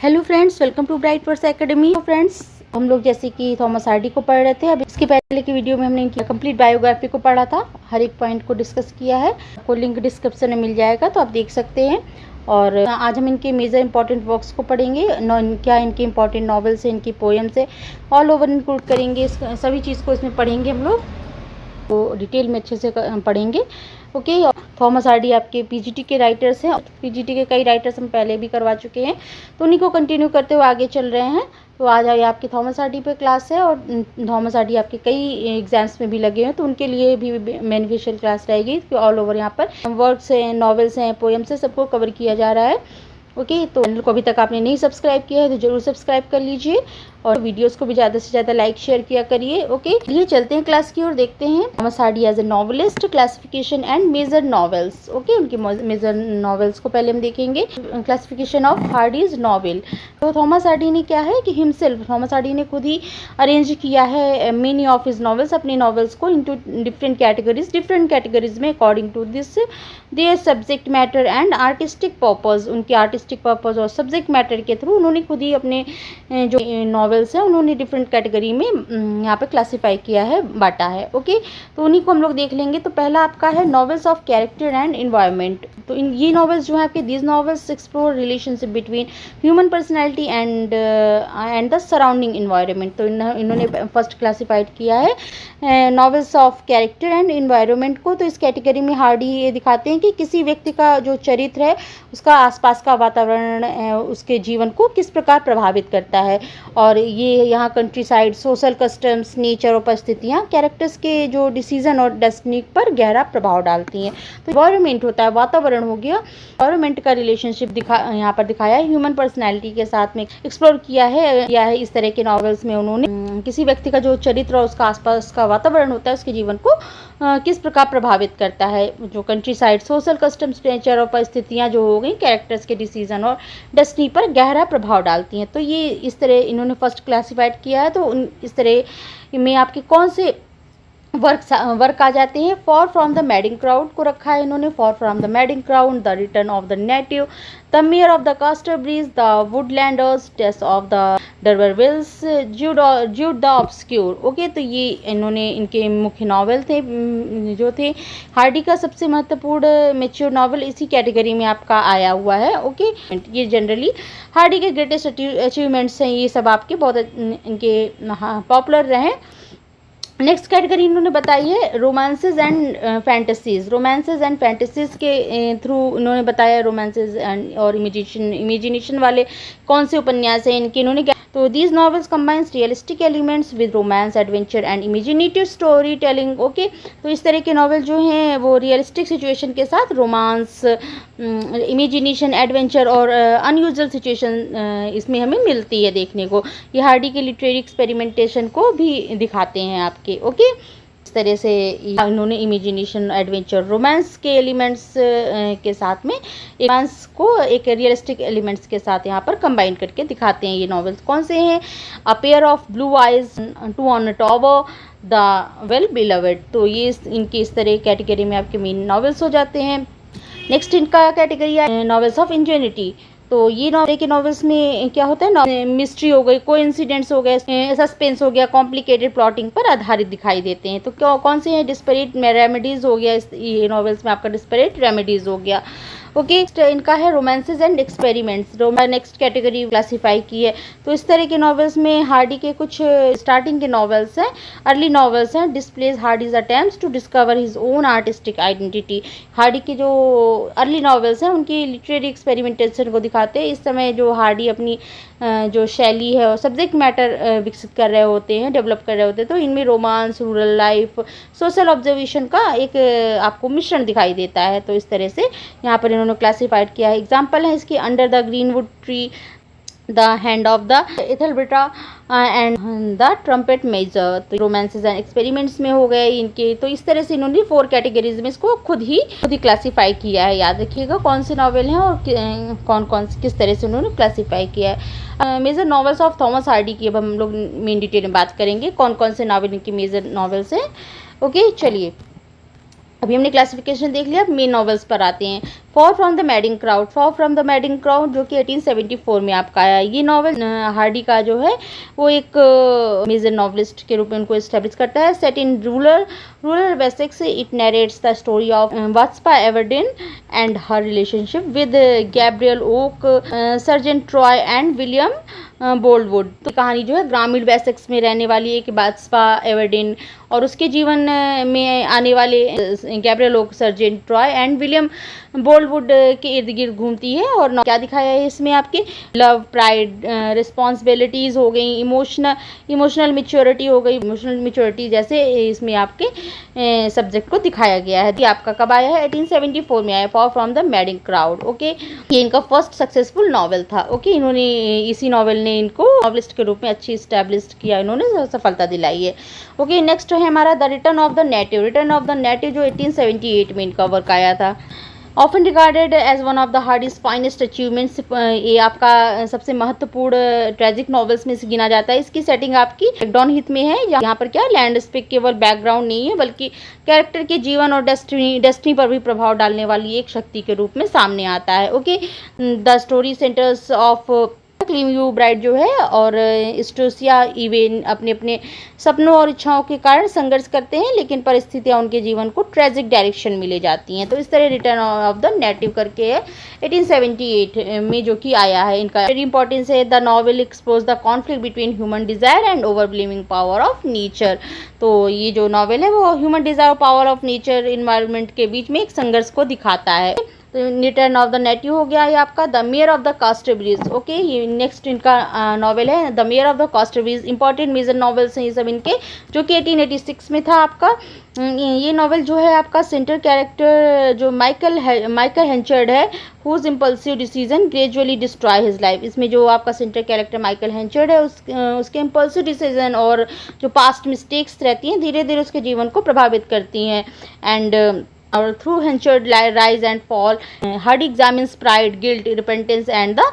Hello friends, welcome to bright words academy. Friends, हम लोग जैसे कि थॉमस हार्डी को पढ़ रहे थे। अब इसके पहले की वीडियो में हमने इनकी कंप्लीट बायोग्राफी को पढ़ा था, हर एक पॉइंट को डिस्कस किया है। आपको लिंक डिस्क्रिप्शन में मिल जाएगा, तो आप देख सकते हैं। और आज हम इनके मेजर इंपॉर्टेंट वर्क्स को पढ़ेंगे। क्या इनके इंपॉर्टेंट नॉवेल्स है, इनकी पोएम्स है, ऑल ओवर इंक्लूड करेंगे। सभी चीज़ को इसमें पढ़ेंगे हम लोग, तो डिटेल में अच्छे से पढ़ेंगे। ओके। थॉमस हार्डी आपके पीजीटी के राइटर्स हैं। पीजीटी के कई राइटर्स हम पहले भी करवा चुके हैं, तो उन्हीं को कंटिन्यू करते हुए आगे चल रहे हैं। तो आज आपकी थॉमस हार्डी पे क्लास है, और थॉमस हार्डी आपके कई एग्जाम्स में भी लगे हैं, तो उनके लिए भी बेनिफिशियल क्लास रहेगी। ऑल ओवर यहाँ पर वर्ड्स हैं, नॉवेल्स हैं, पोएम्स हैं, सबको कवर किया जा रहा है। ओके। तो चैनल को अभी तक आपने नहीं सब्सक्राइब किया है तो जरूर सब्सक्राइब कर लीजिए, और वीडियोस को भी ज़्यादा से ज़्यादा लाइक शेयर किया करिए। ओके, ये चलते हैं क्लास की ओर, देखते हैं Thomas Hardy as a novelist, classification and major novels. Okay, उनकी मेजर नॉवेल्स को पहले हम देखेंगे। Classification of Hardy's novel. तो थॉमस हार्डी ने क्या है कि हिमसेल्फ, थॉमस हार्डी ने खुद ही अरेंज किया है मेनी ऑफ हिज नॉवेल्स, अपनी नॉवेल्स को इनटू डिफरेंट कैटेगरीज में according to this their subject matter and artistic purpose. उनके आर्टिस्टिक पर्पज और सब्जेक्ट मैटर के थ्रू उन्होंने खुद ही अपने जो नॉवेल्स हैं उन्होंने डिफरेंट कैटेगरी में यहाँ पे क्लासीफाई किया है, बांटा है। ओके, तो उन्हीं को हम लोग देख लेंगे। तो पहला आपका है novels of character and environment. तो ये नॉवेल्स जो है आपके, these novels explore relationship between human personality and the surrounding environment. तो इन्होंने फर्स्ट क्लासीफाइड किया है novels of character and environment को। तो इस कैटेगरी में हार्डी ये दिखाते हैं कि किसी व्यक्ति का जो चरित्र है, उसका आसपास का वातावरण उसके जीवन को किस प्रकार प्रभावित करता है। और ये यहाँ country side, social customs, nature और परिस्थितियाँ कैरेक्टर्स के जो डिसीजन और डेस्टिनी पर गहरा प्रभाव डालती हैं। तो एनवायरनमेंट होता है, वातावरण हो गया। एनवायरनमेंट का रिलेशनशिप यहाँ पर दिखाया है, ह्यूमन पर्सनैलिटी के साथ में एक्सप्लोर किया है इस तरह के नॉवेल्स में। उन्होंने किसी व्यक्ति का जो चरित्र और उसका आसपास का वातावरण होता है, उसके जीवन को किस प्रकार प्रभावित करता है। जो country side, social customs, nature और परिस्थितियाँ जो हो गई कैरेक्टर्स के डिसीजन और डेस्टिनी पर गहरा प्रभाव डालती हैं। तो ये इस तरह इन्होंने फर्स्ट क्लासिफाइड किया है। तो इस तरह में आपके कौन से वर्क आ जाते हैं। Far from the madding crowd को रखा है इन्होंने, far from the madding crowd, the return of the native, the mayor of the Casterbridge, the Woodlanders, Tess of the d'Urbervilles, Jude the Obscure. Okay, तो ये इन्होंने इनके मुख्य novel थे जो थे। हार्डी का सबसे महत्वपूर्ण मेच्योर नॉवल इसी कैटेगरी में आपका आया हुआ है। ओके, ये जनरली हार्डी के ग्रेटेस्ट अचीवमेंट्स हैं, ये सब आपके बहुत इनके पॉपुलर रहे। नेक्स्ट कैटेगरी इन्होंने बताई है romances and fantasies. Romances and fantasies के थ्रू इन्होंने बताया रोमांसेस एंड और इमेजिनेशन वाले कौन से उपन्यास हैं इनके। इन्होंने क्या, तो these novels combines realistic elements with romance, adventure and imaginative story telling. Okay, तो इस तरह के नॉवेल जो हैं वो रियलिस्टिक सिचुएशन के साथ रोमांस, इमेजिनेशन, एडवेंचर और अनयूजुअल सिचुएशन इसमें हमें मिलती है देखने को। ये हार्डी के लिटरेरी एक्सपेरिमेंटेशन को भी दिखाते हैं आपके। ओके, इस तरह से इन्होंने इमेजिनेशन, एडवेंचर, रोमांस के एलिमेंट्स के साथ में रोमांस को एक रियलिस्टिक एलिमेंट्स के साथ यहाँ पर कंबाइन करके दिखाते हैं। ये नॉवेल्स कौन से हैं? A pair of blue eyes, two on a tower, the well beloved. तो ये इनकी इस तरह कैटेगरी में आपके मेन नॉवेल्स हो जाते हैं। नेक्स्ट इनका कैटेगरी है नॉवेल्स ऑफ इंजेनिटी। तो ये के नॉवेल्स में क्या होता है ना, मिस्ट्री हो गई, कोइंसिडेंट्स हो गए, सस्पेंस हो गया, कॉम्प्लिकेटेड प्लॉटिंग पर आधारित दिखाई देते हैं। तो कौन से हैं? डिस्पैरेट रेमेडीज हो गया, ये नॉवेल्स में आपका डिस्पैरेट रेमेडीज हो गया। ओके, इनका है romances and experiments. Next category classify की है। तो इस तरह के नॉवेल्स में हार्डी के कुछ स्टार्टिंग के नॉवेल्स हैं, अर्ली नॉवेल्स हैं। Displays Hardy's attempts to discover his own artistic identity. Hardy के जो अर्ली नॉवेल्स हैं उनकी लिटरेरी एक्सपेरिमेंटेशन को दिखाते हैं। इस समय जो हार्डी अपनी जो शैली है और सब्जेक्ट मैटर विकसित कर रहे होते हैं, डेवलप कर रहे होते हैं, तो इनमें romance, rural life, social observation का एक आपको मिश्रण दिखाई देता है। तो इस तरह से यहाँ पर इन्होंने क्लासीफाइड किया है। एग्जाम्पल है इसकी under the greenwood tree, the hand of the Ethelberta and the trumpet major. तो रोमांसेस एंड एक्सपेरिमेंट्स में हो गए इनके। तो इस तरह से इन्होंने 4 कैटेगरीज में इसको खुद ही क्लासीफाई किया है। याद रखिएगा कौन से नॉवेल हैं और कौन किस तरह से उन्होंने क्लासीफाई किया है। Major novels of Thomas Hardy की अब हम लोग मेन डिटेल में बात करेंगे, कौन कौन से नॉवेल इनकी मेजर नॉवेल्स हैं। ओके, चलिए अभी हमने क्लासिफिकेशन देख लिया, अब मेन नॉवेल्स पर आते हैं। Far from the madding crowd, for from the madding crowd जो कि 1874 में आपका आया। ये नॉवल हार्डी का जो है वो एक मेजर नॉवलिस्ट के रूप में उनको एस्टेब्लिश करता है। Set in rural Wessex, it narrates the story of Bathsheba Everdene and her relationship with Gabriel Oak, Sergeant Troy and William Boldwood. तो कहानी जो है ग्रामीण वेसेक्स में रहने वाली एक वास्पा एवर्डेन और उसके जीवन में आने वाले Gabriel Oak, Sergeant Troy and William Boldwood के इर्द गिर्द घूमती है। और क्या दिखाया है इसमें आपके लव, प्राइड, रिस्पॉन्सिबिलिटीज़ हो गई, इमोशनल मैच्योरिटी हो गई, इमोशनल मैच्योरिटी जैसे इसमें आपके सब्जेक्ट को दिखाया गया है। ये आपका कब आया है? 1874 में आया, for from the madding crowd. Okay, ये इनका फर्स्ट सक्सेसफुल नॉवल था। ओके, इन्होंने इसी नॉवल ने इनको नॉवलिस्ट के रूप में अच्छी स्टैब्लिश किया, इन्होंने सफलता दिलाई है। ओके, नेक्स्ट है हमारा the return of the native. Return of the native जो 1878 में इनका वर्क आया था। Often regarded as one of the Hardy's finest achievements, ये आपका सबसे महत्वपूर्ण ट्रेजिक नॉवेल्स में से गिना जाता है। इसकी सेटिंग आपकी डॉन हिथ में है। यहाँ पर क्या लैंडस्केप केवल बैकग्राउंड नहीं है बल्कि कैरेक्टर के जीवन और डेस्टिनी पर भी प्रभाव डालने वाली एक शक्ति के रूप में सामने आता है। Okay, the story centers of Clym Yeobright जो है और स्टोसिया इवेन अपने अपने सपनों और इच्छाओं के कारण संघर्ष करते हैं, लेकिन परिस्थितियां उनके जीवन को ट्रेजिक डायरेक्शन में ले जाती हैं। तो इस तरह रिटर्न ऑफ द नेटिव करके है 1878 में जो कि आया है। इनका वेरी इंपॉर्टेंस है, the novel explores the conflict between human desire and overwhelming power of nature. तो ये जो नॉवेल है वो ह्यूमन डिजायर और पावर ऑफ नेचर इन्वायरमेंट के बीच में एक संघर्ष को दिखाता है। रिटर्न ऑफ द नेटिव हो गया ये आपका। The mayor of the Casterbridge. Okay, ये नेक्स्ट इनका नॉवेल है the mayor of the Casterbridge. Important major novels हैं ये सब इनके, जो कि 1886 में था आपका। ये नॉवेल जो है आपका सेंटर कैरेक्टर जो माइकल हेंचर्ड है, whose impulsive decision gradually destroy his life. इसमें जो आपका सेंटर कैरेक्टर माइकल हेंचर्ड है उसके इम्पल्सिव डिसीजन और जो पास्ट मिस्टेक्स रहती हैं धीरे धीरे उसके जीवन को प्रभावित करती हैं। एंड और through Henchard rise and fall Hardy examines pride, guilt, repentance and the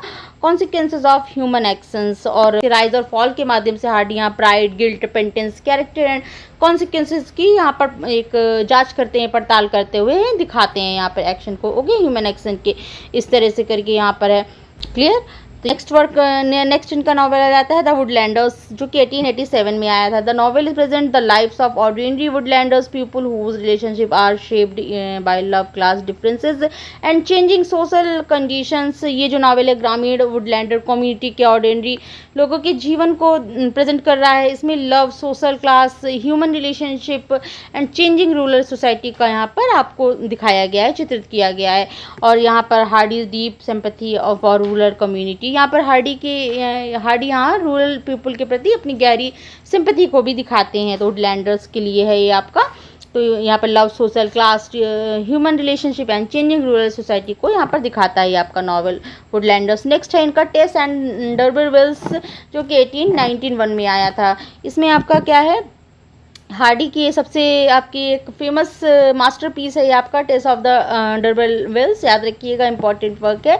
consequences of human actions. और राइज और फॉल के माध्यम से हार्डी यहाँ pride, guilt, repentance, character and consequences की यहाँ पर एक जांच करते हैं, पड़ताल करते हुए दिखाते हैं यहाँ पर एक्शन को। ओके, ह्यूमन एक्शन के इस तरह से करके यहाँ पर है। क्लियर? नेक्स्ट इनका नॉवेल आ जाता है द वुडलैंडर्स, जो कि 1887 में आया था। The novel is present the lives of ordinary Woodlanders people whose relationship are shaped by love, class differences and changing social conditions. ये जो नॉवेल है ग्रामीण वुडलैंडर कम्युनिटी के ऑर्डिनरी लोगों के जीवन को प्रेजेंट कर रहा है। इसमें love, social class, human relationship and changing rural society का यहाँ पर आपको दिखाया गया है, चित्रित किया गया है। और यहाँ पर हार्डी डीप सिंपैथी ऑफ और रूरल कम्युनिटी, यहाँ पर हार्डी यहाँ रूरल पीपल के प्रति अपनी गहरी सिंपैथी को भी दिखाते हैं। तो वुडलैंडर्स के लिए है ये आपका। तो यहाँ पर love, social class, human relationship and changing rural society को यहाँ पर दिखाता है ये आपका नॉवल वुडलैंडर्स। नेक्स्ट है इनका टेस एंड डर्बरविल्स, जो कि 1891 में आया था। इसमें आपका क्या है, हार्डी की सबसे आपकी एक फेमस मास्टरपीस है ये आपका टेस ऑफ द डर्बरविल्स। याद रखिएगा, इंपॉर्टेंट वर्क है।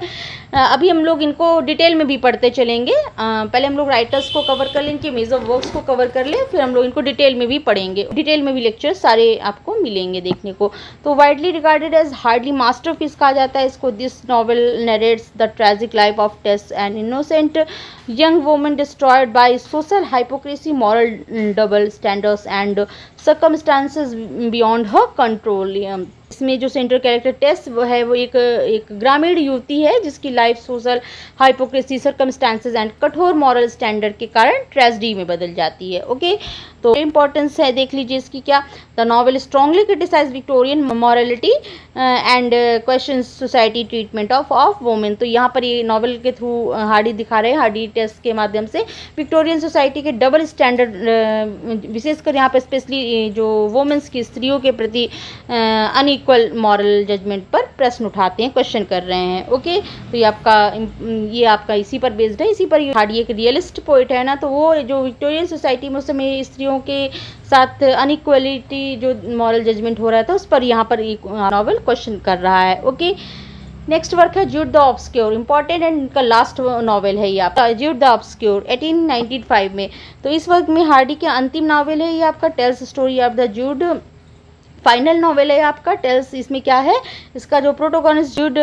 अभी हम लोग इनको डिटेल में भी पढ़ते चलेंगे। पहले हम लोग राइटर्स को कवर कर लें, इनके मेजर वर्क्स को कवर कर लें, फिर हम लोग इनको डिटेल में भी पढ़ेंगे। डिटेल में भी लेक्चर सारे आपको मिलेंगे देखने को। तो widely regarded as hardly masterpiece कहा जाता है इसको। This novel narrates the tragic life of Tess, an innocent young woman destroyed by social hypocrisy, moral double standards and circumstances beyond her control। इसमें जो सेंट्रल कैरेक्टर टेस वो है वो एक ग्रामीण युवती है जिसकी life social hypocrisy, circumstances and कठोर मॉरल स्टैंडर्ड के कारण ट्रेजेडी में बदल जाती है। ओके, तो इंपॉर्टेंस है देख लीजिए इसकी क्या। The novel strongly criticise Victorian morality and question society treatment of women. तो यहाँ पर ये नॉवेल के थ्रू हार्डी दिखा रहे हैं, हार्डी टेस्ट के माध्यम से विक्टोरियन सोसाइटी के डबल स्टैंडर्ड, विशेषकर यहाँ पर स्पेशली जो वुमेन्स की, स्त्रियों के प्रति अनइक्वल मॉरल जजमेंट पर प्रश्न उठाते हैं, क्वेश्चन कर रहे हैं। ओके, तो ये आपका इसी पर बेस्ड है। इसी पर हार्डी एक रियलिस्ट पोइट है ना, तो वो जो विक्टोरियन सोसाइटी में उस समय स्त्रियों के साथ अनइक्वलिटी जो मॉरल जजमेंट हो रहा था उस पर यहाँ पर एक नॉवेल क्वेश्चन कर रहा है। ओके, नेक्स्ट वर्क है Jude the obscure. Important and इनका लास्ट नॉवेल है ये आपका ज्यूड द ऑब्सक्योर 1895 में। तो इस वर्क में हार्डी के अंतिम नॉवेल है ये आपका, tells story of the Jude final novel है आपका टेल्स। इसमें क्या है, इसका जो प्रोटोगोनिस्ट जूड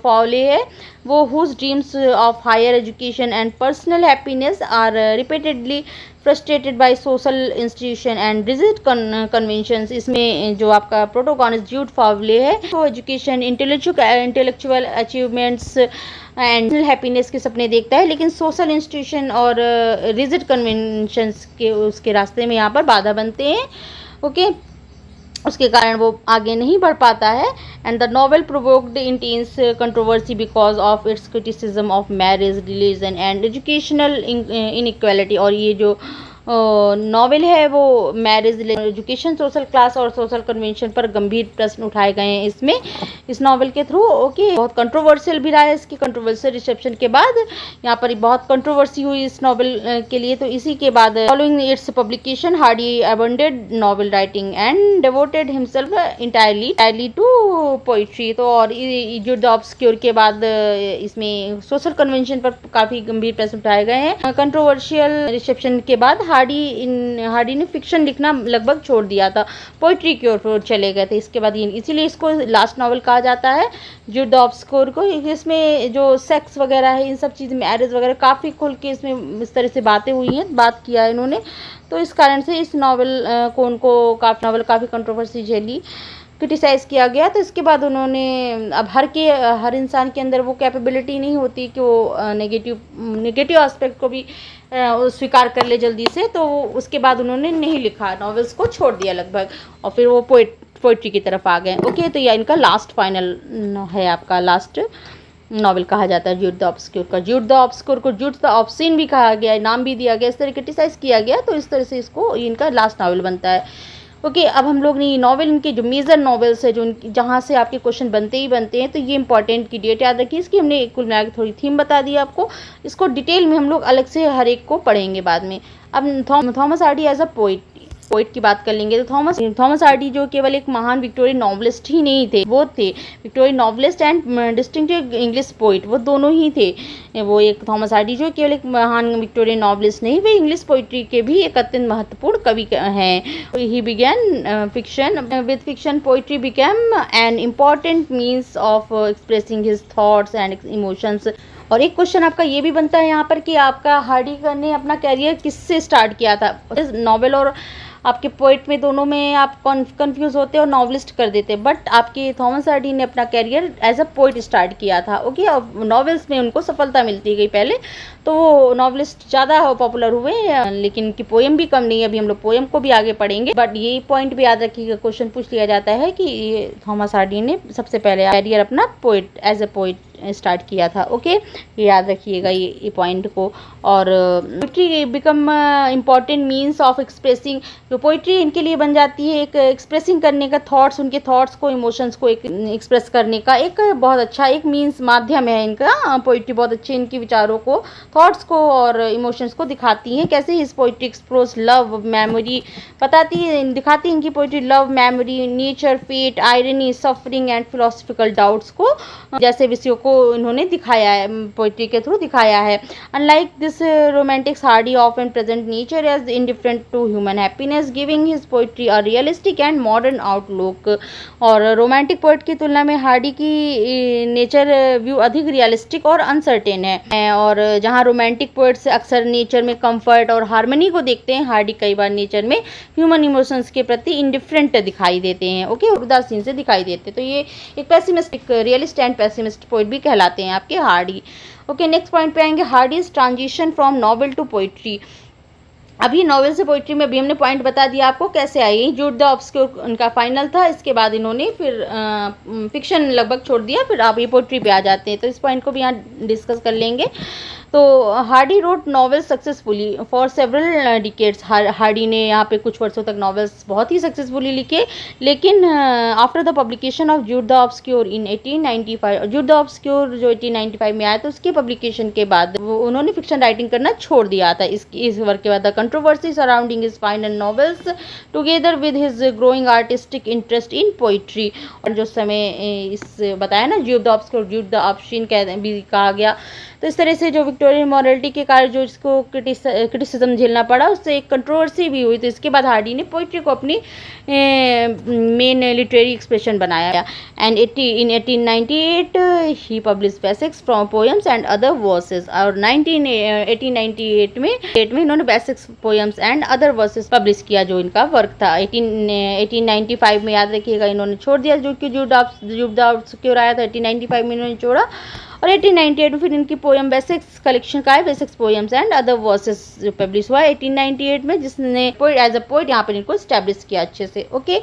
फॉवले है वो whose dreams of higher education and personal happiness are repeatedly frustrated by social institution and rigid conventions. इसमें जो आपका प्रोटोगोनिस्ट जूड फॉवले है वो education, intellectual achievements and happiness के सपने देखता है, लेकिन सोशल इंस्टीट्यूशन और रिजिड कन्वेंशंस के उसके रास्ते में यहाँ पर बाधा बनते हैं। ओके, उसके कारण वो आगे नहीं बढ़ पाता है। And the novel provoked intense controversy because of its criticism of marriage, religion and educational inequality. और ये जो नॉवेल है वो मैरिज, एजुकेशन, सोशल क्लास और सोशल कन्वेंशन पर गंभीर प्रश्न उठाए गए हैं इसमें, इस नॉवेल के थ्रू। ओके, बहुत कंट्रोवर्शियल भी रहा है। इसकी कंट्रोवर्शियल रिसेप्शन के बाद यहाँ पर बहुत कंट्रोवर्सी हुई इस नॉवेल के लिए। तो इसी के बाद following its publication Hardy abandoned novel writing and devoted himself entirely to poetry. तो और जो द ऑब्सक्योर के बाद इसमें सोशल कन्वेंशन पर काफ़ी गंभीर प्रश्न उठाए गए हैं। कंट्रोवर्शियल रिसेप्शन के बाद हार्डी ने फिक्शन लिखना लगभग छोड़ दिया था, पोइट्री की ओर चले गए थे इसके बाद। इसीलिए इसको लास्ट नॉवल कहा जाता है जूड द ऑब्सक्योर को। इसमें जो सेक्स वगैरह है, इन सब चीज़, मैरिज वगैरह काफ़ी खुल के इसमें इस तरह से बातें हुई हैं, बात किया है इन्होंने। तो इस कारण से इस नॉवल को उनको काफ़ी कंट्रोवर्सी झेली, क्रिटिसाइज़ किया गया। तो इसके बाद उन्होंने, अब हर इंसान के अंदर वो कैपेबिलिटी नहीं होती कि वो नेगेटिव एस्पेक्ट को भी स्वीकार कर ले जल्दी से। तो उसके बाद उन्होंने नहीं लिखा, नॉवेल्स को छोड़ दिया लगभग, और फिर वो पोइट्री की तरफ आ गए। ओके, तो यह इनका लास्ट फाइनल है, आपका लास्ट नॉवेल कहा जाता है जूड द ऑब्सक्योर का। जूड द ऑब्सक्योर को जूड द ऑब्सीन भी कहा गया, नाम भी दिया गया, इस तरह क्रिटिसाइज़ किया गया। तो इस तरह से इसको इनका लास्ट नॉवेल बनता है। ओके, अब हम लोग ने नॉवेल, इनके जो मेजर नॉवेल्स है, जो जहाँ से आपके क्वेश्चन बनते ही बनते हैं, तो ये इंपॉर्टेंट की डेट याद रखिए। इसकी हमने कुल मिला के थोड़ी थीम बता दी आपको। इसको डिटेल में हम लोग अलग से हर एक को पढ़ेंगे बाद में। अब Thomas Hardy as a poet की बात कर लेंगे। तो थॉमस हार्डी जो केवल एक महान विक्टोरियन नॉवलिस्ट ही नहीं थे, वो थे Victorian novelist and distinctive English poet, वो दोनों ही थे। वो एक थॉमस हार्डी जो केवल एक महान विक्टोरियन नॉवलिस्ट नहीं, वे इंग्लिश पोइट्री के भी एक अत्यंत महत्वपूर्ण कवि हैं। He began fiction, with fiction poetry became an important means of expressing his thoughts and emotions. और एक क्वेश्चन आपका ये भी बनता है यहाँ पर कि आपका हार्डी ने अपना कैरियर किससे स्टार्ट किया था। नॉवेल और आपके पोइट में दोनों में आप कंफ्यूज होते और नॉवलिस्ट कर देते, बट आपके थॉमस हार्डी ने अपना career as a poet start किया था। ओके, अब नॉवेल्स में उनको सफलता मिलती गई पहले, तो वो नॉवलिस्ट ज़्यादा पॉपुलर हुए, लेकिन उनकी पोएम भी कम नहीं है। अभी हम लोग पोएम को भी आगे पढ़ेंगे, बट ये पॉइंट भी याद रखिएगा, क्वेश्चन पूछ लिया जाता है कि थॉमस हार्डी ने सबसे पहले कैरियर अपना poet, as a poet start किया था। ओके, ये याद रखिएगा ये पॉइंट को। और poetry become important means of expressing, जो पोइट्री इनके लिए बन जाती है एक एक्सप्रेसिंग करने का, थॉट्स, उनके थॉट्स को, इमोशंस को एक एक्सप्रेस करने का एक बहुत अच्छा एक मीन्स, माध्यम है इनका। पोइट्री बहुत अच्छे इनके विचारों को, थॉट्स को और इमोशंस को दिखाती है। कैसे इस पोइट्री एक्सप्रोस लव, मेमोरी बताती है, दिखाती है इनकी poetry love, memory, nature, fate, irony, suffering and philosophical doubts को, जैसे विषयों को इन्होंने दिखाया है, पोइट्री के थ्रू दिखाया है। Unlike this romantics, Hardy often present nature as indifferent to human happiness, giving his poetry a realistic and modern outlook. और रोमांटिक पोइट की तुलना में हार्डी की नेचर व्यू अधिक रियलिस्टिक और अनसर्टेन है। और जहाँ रोमांटिक पोइट्स अक्सर नेचर में कंफर्ट और हार्मनी को देखते हैं, हार्डी कई बार नेचर में ह्यूमन इमोशंस के प्रति इंडिफरेंट दिखाई देते हैं। ओके, उदासीन से दिखाई देते हैं। तो ये एक pessimistic, realist and pessimist poet भी कहलाते हैं आपके हार्डी। ओके, नेक्स्ट पॉइंट पे आएंगे, Hardy's transition from novel to poetry. अभी नॉवेल से पोइट्री में अभी हमने पॉइंट बता दिया आपको कैसे आई। जूड द ऑब्सक्योर उनका फाइनल था, इसके बाद इन्होंने फिर फिक्शन लगभग छोड़ दिया, फिर आप ये पोइट्री पे आ जाते हैं। तो इस पॉइंट को भी यहाँ डिस्कस कर लेंगे। तो Hardy wrote novel successfully for several decades. Hardy ने यहाँ पे कुछ वर्षों तक नॉवेल्स बहुत ही सक्सेसफुली लिखे, लेकिन after the publication of Jude the Obscure in 1895, Jude the Obscure जो 1895 में आया, तो उसके पब्लिकेशन के बाद उन्होंने फिक्शन राइटिंग करना छोड़ दिया था। इस वर्क के बाद the controversy surrounding his final novels together with his growing artistic interest in poetry. और जो समय इस बताया ना, जूड द ऑब्सक्योर, जूड द ऑब्सीन भी कहा गया, तो इस तरह से जो विक्टोरियन मॉरलिटी के कारण जो इसको क्रिटिसिज्म झेलना पड़ा, उससे एक कंट्रोवर्सी भी हुई। तो इसके बाद हार्डी ने पोइट्री को अपनी मेन लिटरेरी एक्सप्रेशन बनाया। And in 1898 he publish basics from poems and other versus, और 1898 में इन्होंने basics poems and other versus publish किया, जो इनका वर्क था। 1895 में, याद रखिएगा, इन्होंने छोड़ दिया, जो कि जुबदा सिक्योर आया था 1895 में इन्होंने छोड़ा। और 1898 में फिर इनकी पोएम बेसिक्स कलेक्शन का है, basics poems and other versus publish हुआ 1898 में, जिसने एज अ पोइट यहाँ पर इनको स्टैब्लिश किया अच्छे से। Okay,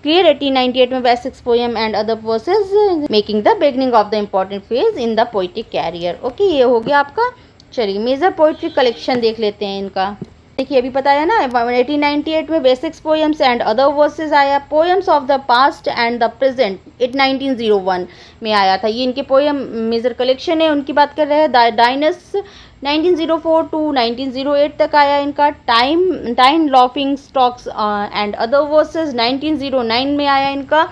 clear. 1898 में Wessex poems and other verses making the beginning of the important phase in the poetic career. Okay, ये हो गया आपका। चलिए मेजर पोइट्री कलेक्शन देख लेते हैं इनका। देखिए अभी पता है ना, 1898 में Wessex poems and other verses आया। Poems of the past and the present 1901 में आया था। ये इनके पोएम मेजर कलेक्शन है, उनकी बात कर रहे हैं। डाइनस 1904 टू 1908 तक आया इनका। Time's laughing stocks and other verses 1909 में आया इनका।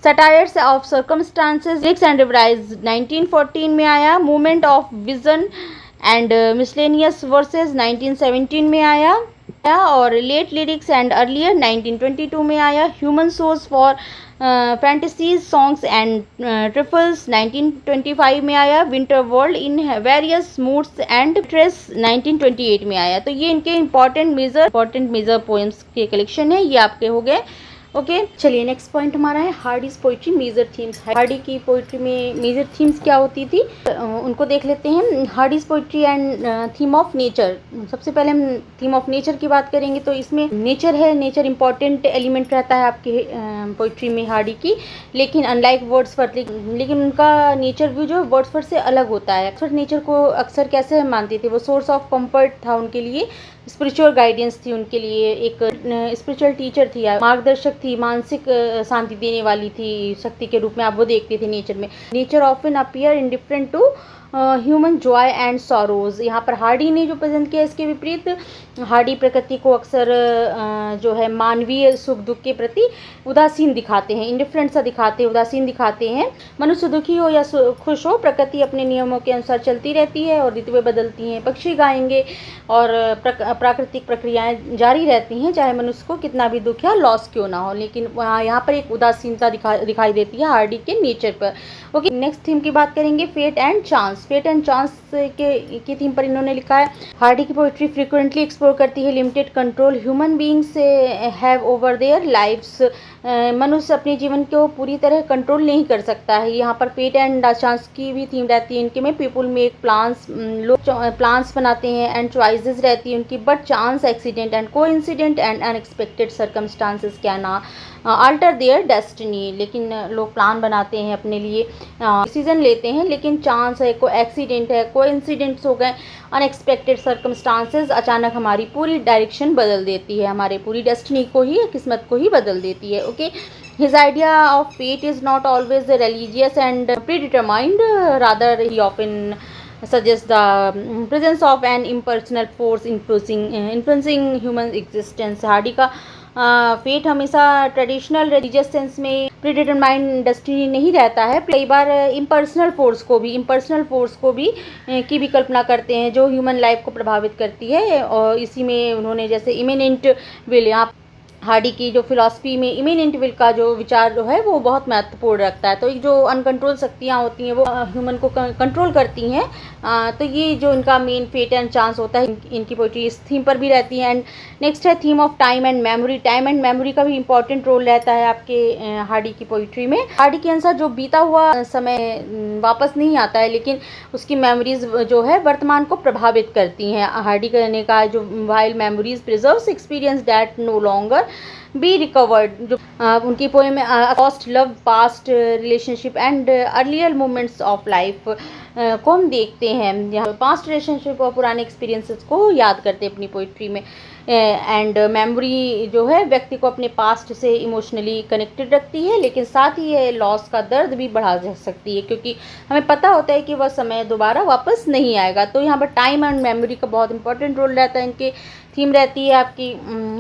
Satires of circumstances lyrics and reveries 1914 में आया। Movement of vision and miscellaneous verses 1917 में आया। और लेट लिरिक्स एंड अर्लियर 1922 में आया। Human source for fantasies songs and trifles 1925 में आया। Winter world in various moods and trace 1928 में आया। तो ये इनके इंपॉर्टेंट मेजर पोएम्स के कलेक्शन है, ये आपके हो गए। ओके, चलिए नेक्स्ट पॉइंट हमारा है Hardy's poetry major themes. Hardy की पोइट्री में मेजर थीम्स क्या होती थी, उनको देख लेते हैं। Hardy's poetry and theme of nature. सबसे पहले हम थीम ऑफ नेचर की बात करेंगे, तो इसमें नेचर है। नेचर इंपॉर्टेंट एलिमेंट रहता है आपके पोइट्री में हार्डी की, लेकिन अनलाइक वर्ड्सवर्थ, लेकिन उनका नेचर व्यू जो वर्ड्सवर्थ से अलग होता है। वर्ड्सवर्थ नेचर को अक्सर कैसे मानते थे, वो सोर्स ऑफ कंफर्ट था उनके लिए, स्पिरिचुअल गाइडेंस थी उनके लिए, एक स्पिरिचुअल टीचर थी, मार्गदर्शक थी, मानसिक शांति देने वाली थी शक्ति के रूप में, आप वो देखते थे नेचर में। Nature often appear indifferent to human joy and sorrows. यहाँ पर हार्डी ने जो प्रेजेंट किया, इसके विपरीत हार्डी प्रकृति को अक्सर जो है मानवीय सुख दुख के प्रति उदासीन दिखाते हैं, इंडिफरेंट सा दिखाते हैं, उदासीन दिखाते हैं। मनुष्य दुखी हो या खुश हो, प्रकृति अपने नियमों के अनुसार चलती रहती है और ऋतुएं बदलती हैं, पक्षी गाएंगे और प्राकृतिक प्रक्रियाएं जारी रहती हैं, चाहे मनुष्य को कितना भी दुख या लॉस क्यों ना हो। लेकिन यहाँ पर एक उदासीनता दिखाई देती है हार्डी के नेचर पर। ओके, नेक्स्ट थीम की बात करेंगे, fate and chance. Fate and chance के थीम पर इन्होंने लिखा है। हार्डी की पोइट्री फ्रीक्वेंटली एक्सप्लोर करती है limited control human beings have over their lives. मनुष्य अपने जीवन को पूरी तरह कंट्रोल नहीं कर सकता है। यहाँ पर फेट एंड चांस की भी थीम रहती है इनके में। पीपुल मेक प्लान्स, लोग प्लान्स बनाते हैं एंड चॉइसेस रहती है उनकी, but chance, accident and coincident and unexpected circumstances can alter their destiny. लेकिन लोग प्लान बनाते हैं अपने लिए, डिसीजन लेते हैं, लेकिन चांस है, कोई एक्सीडेंट है, कोइंसिडेंट्स हो गए, अनएक्सपेक्टेड सर्कमस्टांसेस अचानक हमारी पूरी डायरेक्शन बदल देती है, हमारे पूरी डेस्टिनी को ही, किस्मत को ही बदल देती है। Okay, his idea of fate is not always religious and predetermined, rather he often suggests the presence of an impersonal force influencing human existence। Hardy का फेट हमेशा ट्रेडिशनल रिलीजियस सेंस में प्रीडिटरमाइंड डेस्टिनी नहीं रहता है, कई बार impersonal force को भी की भी कल्पना करते हैं जो ह्यूमन लाइफ को प्रभावित करती है। और इसी में उन्होंने जैसे इमिनेंट विल, यहाँ हार्डी की जो फिलॉसफी में इमिनेंट विल का जो विचार जो है वो बहुत महत्वपूर्ण रखता है। तो जो अनकंट्रोल शक्तियाँ होती हैं वो ह्यूमन को कंट्रोल करती हैं। तो ये जो इनका मेन फेट एंड चांस होता है, इनकी पोइट्री इस थीम पर भी रहती है। एंड नेक्स्ट है theme of time and memory. Time and memory का भी इंपॉर्टेंट रोल रहता है आपके हार्डी की पोइट्री में। हार्डी के अनुसार जो बीता हुआ समय वापस नहीं आता है, लेकिन उसकी मेमोरीज जो है वर्तमान को प्रभावित करती हैं। हार्डी ने कहा जो while memories preserves experience that no longer be recovered. जो उनकी पोएम में cost love past relationship and earlier moments of life को हम देखते हैं, यहाँ पास्ट रिलेशनशिप और पुराने एक्सपीरियंसेस को याद करते हैं अपनी पोइट्री में। एंड मेमोरी जो है व्यक्ति को अपने पास्ट से इमोशनली कनेक्टेड रखती है, लेकिन साथ ही ये लॉस का दर्द भी बढ़ा जा सकती है, क्योंकि हमें पता होता है कि वह समय दोबारा वापस नहीं आएगा। तो यहाँ पर टाइम एंड मेमोरी का बहुत इंपॉर्टेंट रोल रहता है इनके थीम रहती है आपकी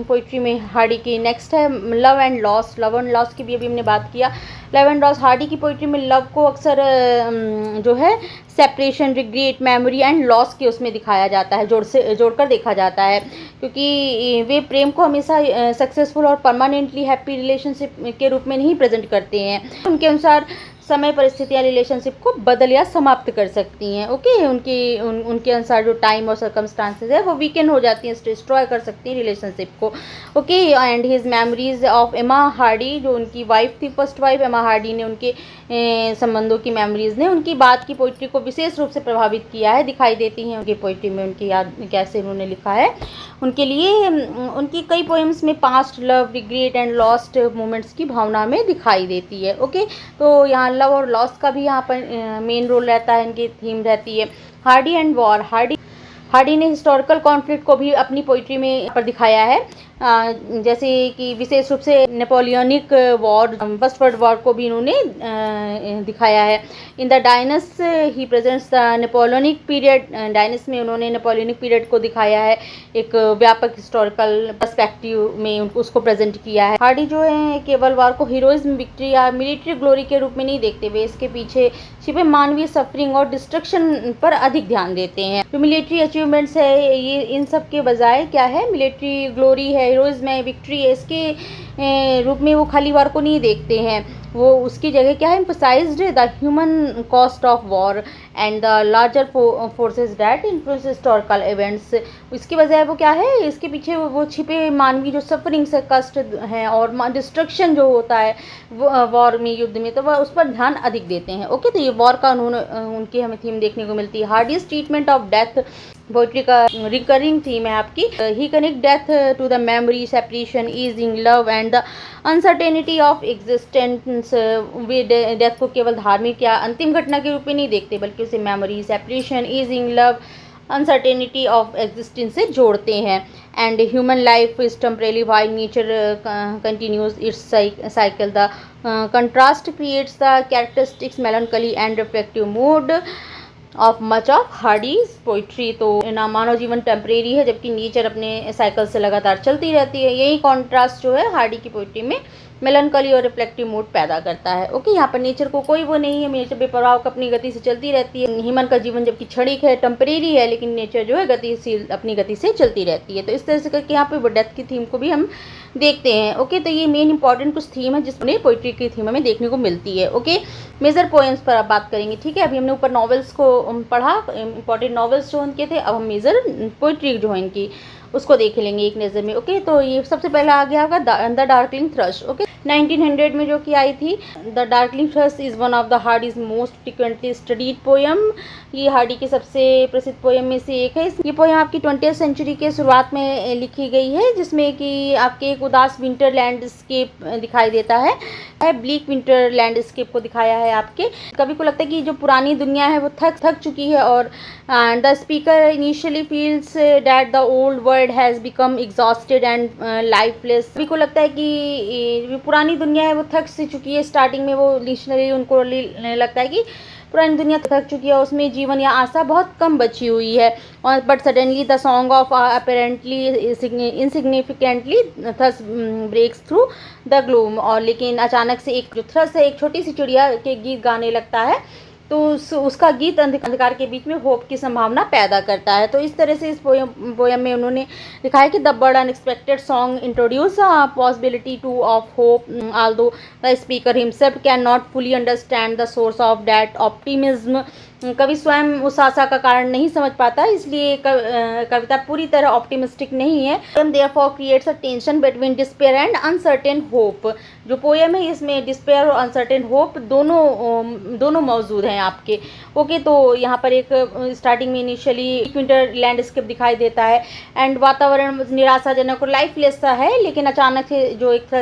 पोइट्री में हार्डी की। नेक्स्ट है love and loss. Love and loss की भी अभी हमने बात किया। लव एंड लॉस, हार्डी की पोइट्री में लव को अक्सर जो है separation, regret, memory and loss के उसमें दिखाया जाता है, जोड़कर देखा जाता है, क्योंकि वे प्रेम को हमेशा सक्सेसफुल और परमानेंटली हैप्पी रिलेशनशिप के रूप में नहीं प्रेजेंट करते हैं। उनके अनुसार समय, परिस्थितियाँ रिलेशनशिप को बदल या समाप्त कर सकती हैं। ओके, उनके अनुसार जो टाइम और सर्कमस्टांसेस है वो वीकेंड हो जाती हैं, डिस्ट्रॉय कर सकती हैं रिलेशनशिप को। Okay, and his memories of एमा हार्डी, जो उनकी वाइफ थी, फर्स्ट वाइफ एमा हार्डी ने, उनके संबंधों की मेमोरीज ने उनकी बात की पोइट्री को विशेष रूप से प्रभावित किया है, दिखाई देती हैं उनकी पोइट्री में। उनकी याद कैसे उन्होंने लिखा है उनके लिए। उनकी कई पोएम्स में past, love, regret and lost moments की भावना में दिखाई देती है। ओके, तो यहाँ लव और लॉस का भी यहाँ पर मेन रोल रहता है, इनकी थीम रहती है। हार्डी एंड वॉर, हार्डी ने हिस्टोरिकल कॉन्फ्लिक्ट को भी अपनी पोइट्री में पर दिखाया है, जैसे कि विशेष रूप से Napoleonic war, first world war को भी इन्होंने दिखाया है। In the Dynasts he presents the Napoleonic period. Dynasts में उन्होंने नेपोलियनिक पीरियड को दिखाया है, एक व्यापक हिस्टोरिकल पर्सपेक्टिव में उसको प्रेजेंट किया है। हार्डी जो है केवल वॉर को हीरोइज्म, विक्ट्री या मिलिट्री ग्लोरी के रूप में नहीं देखते हुए इसके पीछे छिपे मानवीय सफरिंग और डिस्ट्रक्शन पर अधिक ध्यान देते हैं। जो मिलिट्री अचीवमेंट्स है ये इन सब के बजाय क्या है, मिलिट्री ग्लोरी है, हीरोइज्म है, विक्ट्री है, इसके रूप में वो खाली वार को नहीं देखते हैं। वो उसकी जगह क्या है, emphasized the human cost of war and the larger forces that influence historical events. इसकी बजाय वो क्या है, इसके पीछे वो छिपे मानवीय जो सफरिंग्स है, कष्ट हैं और डिस्ट्रक्शन जो होता है वॉर में, युद्ध में, तो वह उस पर ध्यान अधिक देते हैं। ओके, तो ये वॉर का उनकी हमें थीम देखने को मिलती है। Hardy's treatment of death poetry का रिकरिंग थीम है आपकी। He connect death to the memory, separation, easing love and the uncertainty of existence. वे डेथ को केवल धार्मिक या अंतिम घटना के रूप में नहीं देखते, बल्कि उसे memory, separation, easing love, uncertainty of existence से जोड़ते हैं। And human life is temporary while nature continues its cycle. The contrast creates the characteristics मेलनकली and reflective mood off much of Hardy's poetry. तो ना मानव जीवन टेम्परेरी है, जबकि nature अपने cycle से लगातार चलती रहती है। यही कॉन्ट्रास्ट जो है हार्डी की पोइट्री में मेलनकली और रिफ्लेक्टिव मूड पैदा करता है। ओके, यहाँ पर नेचर को कोई वो नहीं है, नेचर बेपरवाह अपनी गति से चलती रहती है। ह्यूमन का जीवन जबकि क्षणिक है, टेम्परेरी है, लेकिन नेचर जो है गतिशील, अपनी गति से चलती रहती है। तो इस तरह से करके यहाँ पे वो डेथ की थीम को भी हम देखते हैं। ओके, तो ये मेन इंपॉर्टेंट कुछ थीम है जिसमें पोइट्री की थीम हमें देखने को मिलती है। ओके, मेजर पोएम्स पर आप बात करेंगे। ठीक है, अभी हमने ऊपर नॉवेल्स को पढ़ा, इंपॉर्टेंट नॉवेल्स जो उनके थे। अब हम मेजर पोइट्री जो है इनकी उसको देख लेंगे एक नज़र में। ओके, तो ये सबसे पहला आ गया होगा द डार्कलिंग थ्रश। ओके, 1900 में जो कि आई थी। The darkling thrust is one of the Hardy's most frequently studied poem. ये हार्डी की सबसे प्रसिद्ध पोएम में से एक है। ये पोएम आपकी 20th सेंचुरी के शुरुआत में लिखी गई है, जिसमें कि आपके एक उदास विंटर लैंडस्केप दिखाई देता है। ब्लीक विंटर लैंडस्केप को दिखाया है आपके। कभी को लगता है कि जो पुरानी दुनिया है वो थक चुकी है, और the speaker initially feels that the old world has become exhausted and lifeless. सभी को लगता है कि पुरानी दुनिया है वो थक सी चुकी है। स्टार्टिंग में वो इनिशियली उनको लगता है कि पुरानी दुनिया थक चुकी है, उसमें जीवन या आशा बहुत कम बची हुई है। और but suddenly the song of apparently insignificantly thrush breaks through the gloom. और लेकिन अचानक से एक जो थ्रस है, एक छोटी सी चिड़िया के गीत गाने लगता है, तो उसका गीत अंधकार के बीच में होप की संभावना पैदा करता है। तो इस तरह से इस पोएम में उन्होंने लिखा है कि the bird unexpected song introduce possibility two of hope although the speaker himself can not fully understand the source of that optimism. कवि स्वयं उस आशा का कारण नहीं समझ पाता, इसलिए कविता पूरी तरह ऑप्टिमिस्टिक नहीं है। Therefore creates a tension between despair and uncertain hope. जो पोएम है इसमें डिस्पेयर और अनसर्टेन होप दोनों मौजूद हैं आपके। ओके, तो यहाँ पर एक स्टार्टिंग में इनिशियली विंटर लैंडस्केप दिखाई देता है, एंड वातावरण निराशाजनक और लाइफलेस सा है, लेकिन अचानक से जो एक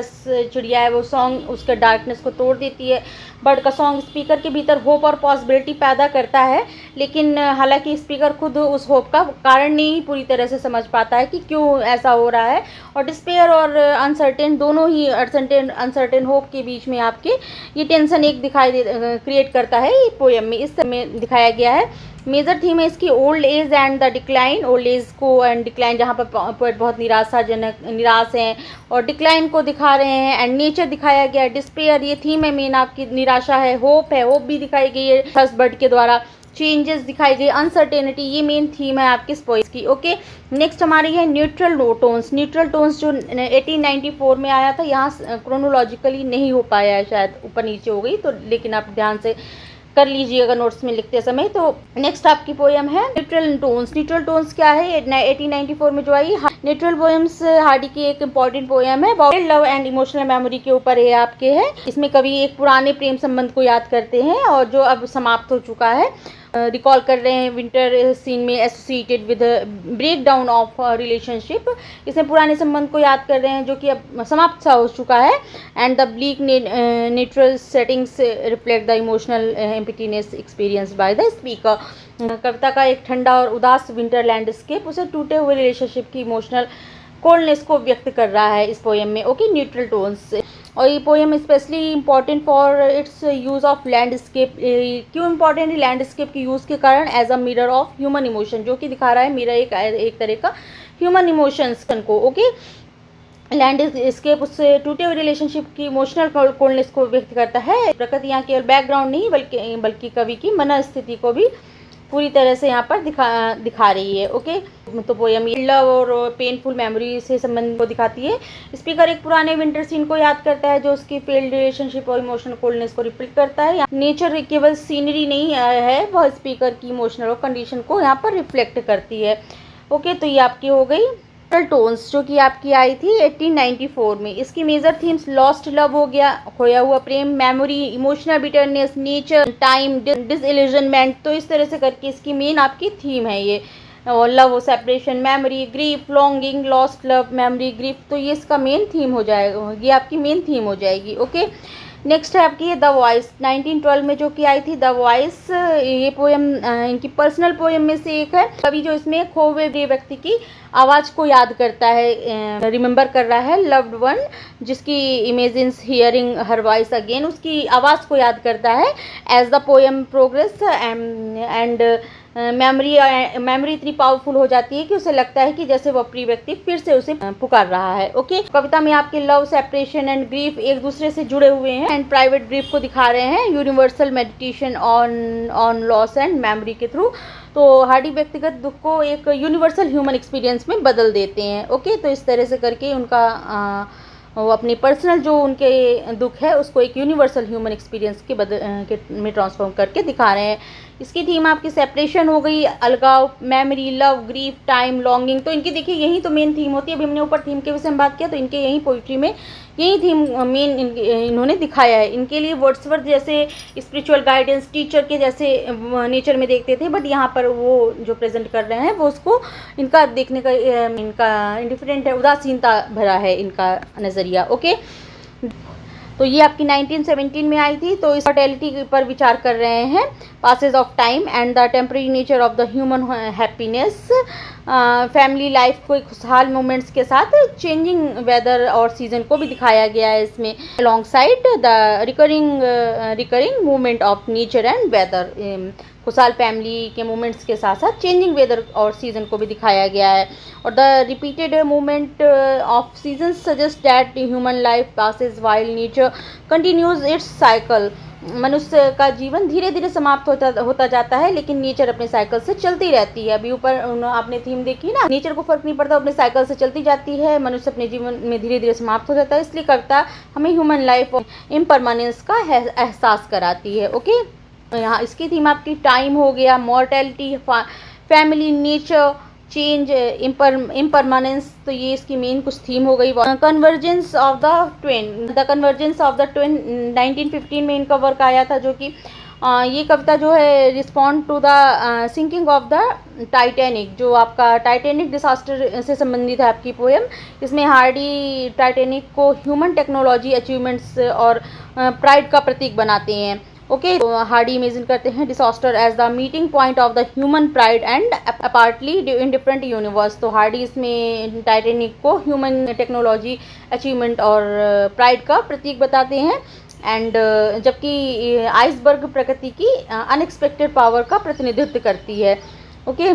चिड़िया है वो सॉन्ग उसके डार्कनेस को तोड़ देती है। बर्ड का सॉन्ग स्पीकर के भीतर होप और पॉसिबिलिटी पैदा करता है, लेकिन हालांकि स्पीकर खुद उस होप का कारण नहीं पूरी तरह से समझ पाता है कि क्यों ऐसा हो रहा है। और डिस्पेयर और अनसर्टेन दोनों ही अनसर्टेन होप के बीच में आपके ये टेंशन एक क्रिएट करता है ये पोएम में। इस समय दिखाया गया है मेजर थीम है इसकी old age and the decline, old age को एंड डिक्लाइन, जहाँ पर पोएट बहुत निराश हैं और डिक्लाइन को दिखा रहे हैं, एंड नेचर दिखाया गया है, डिस्पेयर ये थीम है मेन आपकी, निराशा है, होप भी दिखाई गई है थर्स्टबर्ड के द्वारा, चेंजेस दिखाई गई, अनसर्टेनिटी, ये मेन थीम है आपकी इस पोएम की। ओके, नेक्स्ट हमारी है न्यूट्रल टोन्स। न्यूट्रल टोन्स जो 1894 में आया था, यहाँ क्रोनोलॉजिकली नहीं हो पाया है, शायद ऊपर नीचे हो गई तो, लेकिन आप ध्यान से कर लीजिएगा नोट्स में लिखते समय। तो नेक्स्ट आपकी पोएम है न्यूट्रल टोन्स। न्यूट्रल टोन्स क्या है, 1894 में जो आई। न्यूट्रल पोएम्स हार्डी की एक इम्पॉर्टेंट पोएम है, लव एंड इमोशनल मेमोरी के ऊपर है आपके है। इसमें कवि एक पुराने प्रेम संबंध को याद करते हैं और जो अब समाप्त हो चुका है, रिकॉल कर रहे हैं विंटर सीन में associated with break down of relationship. इसमें पुराने संबंध को याद कर रहे हैं जो कि अब समाप्त सा हो चुका है। And the bleak natural settings reflect the emotional emptiness experience by the speaker. कविता का एक ठंडा और उदास विंटर लैंडस्केप उसे टूटे हुए रिलेशनशिप की इमोशनल कोल्डनेस को व्यक्त कर रहा है इस पोएम में। Okay, neutral tones. और ये poem specially important for its use of landscape. क्यों इम्पॉर्टेंट है? लैंडस्केप के यूज़ के कारण as a mirror of human emotion, जो कि दिखा रहा है मिरर एक तरह का ह्यूमन इमोशंस को। ओके, लैंडस्केप उससे टूटे हुए रिलेशनशिप की इमोशनल कोल्डनेस को व्यक्त करता है। प्रकृति यहाँ केवल बैकग्राउंड नहीं बल्कि कवि की मनस्थिति को भी पूरी तरह से यहाँ पर दिखा रही है। ओके, तो पोएम लव और पेनफुल मेमोरी से संबंध को दिखाती है। स्पीकर एक पुराने विंटर सीन को याद करता है जो उसकी फेल्ड रिलेशनशिप और इमोशनल कोल्डनेस को रिफ्लेक्ट करता है। नेचर केवल सीनरी नहीं है, वह स्पीकर की इमोशनल कंडीशन को यहाँ पर रिफ्लेक्ट करती है। ओके, तो ये आपकी हो गई टोन्स जो कि आपकी आई थी 1894 में। इसकी मेजर थीम्स लॉस्ट लव हो गया, खोया हुआ प्रेम, memory, emotional bitterness, nature, time, disillusionment. तो इस तरह से करके इसकी मेन आपकी थीम है ये, और love, separation, memory, grief, longing, lost love, memory, grief. तो ये इसका मेन थीम हो जाएगा, ये आपकी मेन थीम हो जाएगी। ओके, नेक्स्ट है आपकी द वॉइस 1912 में जो कि आई थी द वॉइस। ये पोएम इनकी पर्सनल पोएम में से एक है। कवि जो इसमें खोए हुए व्यक्ति की आवाज़ को याद करता है, रिमेंबर कर रहा है लव्ड वन, जिसकी imagines hearing her voice again, उसकी आवाज़ को याद करता है as the poem progress. And memory इतनी पावरफुल हो जाती है कि उसे लगता है कि जैसे वो प्रिय व्यक्ति फिर से उसे पुकार रहा है। ओके, कविता में आपके लव, सेपरेशन एंड ग्रीफ एक दूसरे से जुड़े हुए हैं एंड प्राइवेट ग्रीफ को दिखा रहे हैं universal meditation on loss and memory के थ्रू। तो हार्डी व्यक्तिगत दुख को एक यूनिवर्सल ह्यूमन एक्सपीरियंस में बदल देते हैं। ओके, तो इस तरह से करके उनका वो अपनी पर्सनल जो उनके दुख है उसको एक यूनिवर्सल ह्यूमन एक्सपीरियंस के में ट्रांसफॉर्म करके दिखा रहे हैं। इसकी थीम आपकी सेपरेशन हो गई, अलगाव, memory, love, grief, time, longing. तो इनकी देखिए यही तो मेन थीम होती है। अभी हमने ऊपर थीम के विषय में बात किया, तो इनके यही पोइट्री में यही थीम मेन इन्होंने दिखाया है। इनके लिए वर्ड्सवर्थ जैसे स्पिरिचुअल गाइडेंस, टीचर के जैसे नेचर में देखते थे, बट यहाँ पर वो जो प्रेजेंट कर रहे हैं वो उसको इनका देखने का इनका इंडिफरेंट है, उदासीनता भरा है इनका नज़रिया। ओके, तो ये आपकी 1917 में आई थी। तो इस मॉर्टेलिटी पर विचार कर रहे हैं, passage of time and the temporary nature of the human happiness, family life को खुशहाल मोमेंट्स के साथ चेंजिंग वेदर और सीजन को भी दिखाया गया है इसमें, alongside the recurring movement of nature and weather. खुशहाल फैमिली के मोमेंट्स के साथ साथ चेंजिंग वेदर और सीजन को भी दिखाया गया है। और the repeated movement of season suggest that human life passes while nature continues its cycle. मनुष्य का जीवन धीरे धीरे समाप्त होता जाता है, लेकिन नेचर अपने साइकिल से चलती रहती है। अभी ऊपर आपने थीम देखी ना, नेचर को फर्क नहीं पड़ता, अपने साइकिल से चलती जाती है, मनुष्य अपने जीवन में धीरे धीरे समाप्त हो जाता है। इसलिए कविता हमें ह्यूमन लाइफ इम्परमानेंस का एहसास कराती है। ओके, यहाँ इसकी थीम आपकी टाइम हो गया, mortality, family, nature, change, impermanence. तो ये इसकी मेन कुछ थीम हो गई। कन्वर्जेंस ऑफ द ट्विन 1915 में इनका वर्क आया था, जो कि ये कविता जो है respond to the sinking of the Titanic, जो आपका टाइटैनिक डिसास्टर से संबंधित है आपकी पोएम। इसमें हार्डी टाइटैनिक को ह्यूमन टेक्नोलॉजी अचीवमेंट्स और प्राइड का प्रतीक बनाते हैं। ओके, तो हार्डी इमेजिन करते हैं disaster as the meeting point of the human pride and a partly indifferent universe. तो हार्डी इसमें टाइटैनिक को ह्यूमन टेक्नोलॉजी अचीवमेंट और प्राइड का प्रतीक बताते हैं। एंड जबकि आइसबर्ग प्रकृति की अनएक्सपेक्टेड पावर का प्रतिनिधित्व करती है। Okay,